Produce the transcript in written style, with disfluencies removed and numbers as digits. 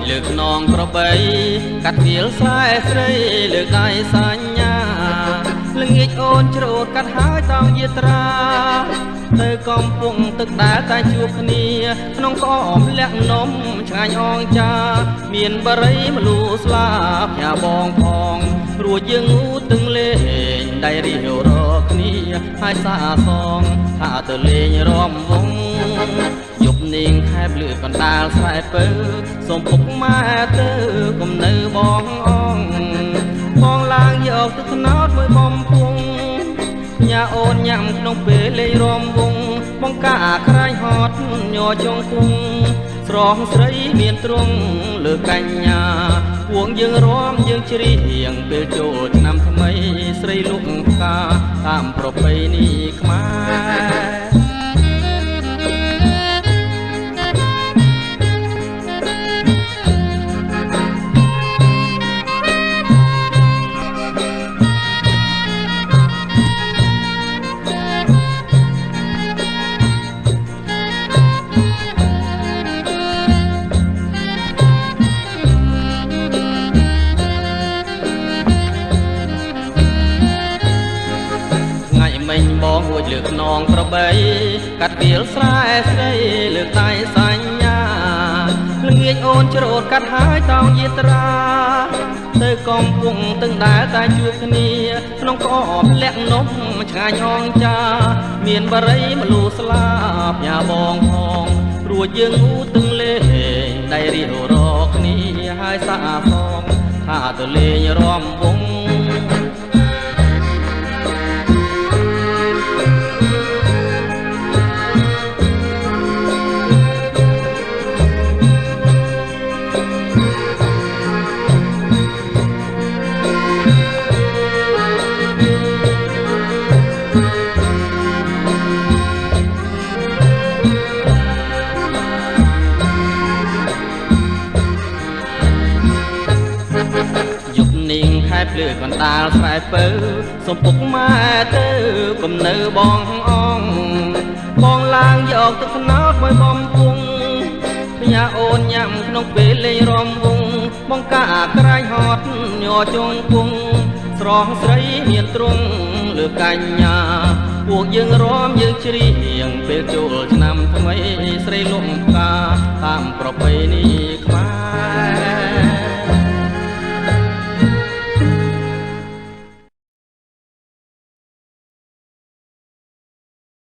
លើកនងក្របីកាត់វាលខ្សែស្រីលើកដៃសញ្ញាល្ងាចអូនច្រូតកាត់ហើយតោងយាត្រាទៅកំពុងទឹកដែលតែជួបគ្នាក្នុងក្អមលាក់នំឆ្ងាញ់អងចាមានបរិយមលូស្លាបញាបងផងរួចយើងងូទឹងលេងដៃរៀវរកគ្នាហើយសាសងថាទៅលេងរំវងយប់នាងខែបលឺកណ្ដាលស្រែពើសូមពុកម៉ែទៅកុំនៅបងអងបងឡើងយកទឹកថ្នោតមួយបំពង់ញ៉ាអូនញ៉ាំក្នុងពេលលេងរំវងបងកាក្រែងហត់ញ័រចុងគង់ស្រស់ស្រីមានទ្រង់លើកញ្ញាពួងយើងរំយើងច្រៀងពេលចូលឆ្នាំថ្មីស្រីលុកផ្កាតាមប្រពៃណីខ្មែរបងរួចលើកនងក្របីកាត់វាលស្រែស្រីលើកដៃសញ្ញាល្ងាចអូនច្រូតកាត់ហើយតោងយាត្រាទៅកំពុងទឹងដែលតែជួបគ្នាក្នុងក្អមលាក់នំឆ្ងាញ់អងចាមានបរិយមលូស្លាបញាបងផងរួចយើងងូទឹងលេងដៃរៀវរកគ្នាហើយសាសងថាទៅលេងរំវងខែភ្លឺកណ្ដាលស្រែពើសូមពុកម៉ែទៅកុំនៅបងអងបងឡើងយកទឹកថ្នោតមួយបំពង់ញ៉ាអូនញ៉ាំក្នុងពេលលេងរំវងបងកាក្រែងហត់ញ័រចុងគង់ស្រស់ស្រីមានទ្រង់លើកញ្ញាពួកយើងរំយើងច្រៀងពេលចូលឆ្នាំថ្មីស្រីលំផ្កាតាមប្រពៃណីខ្មែរ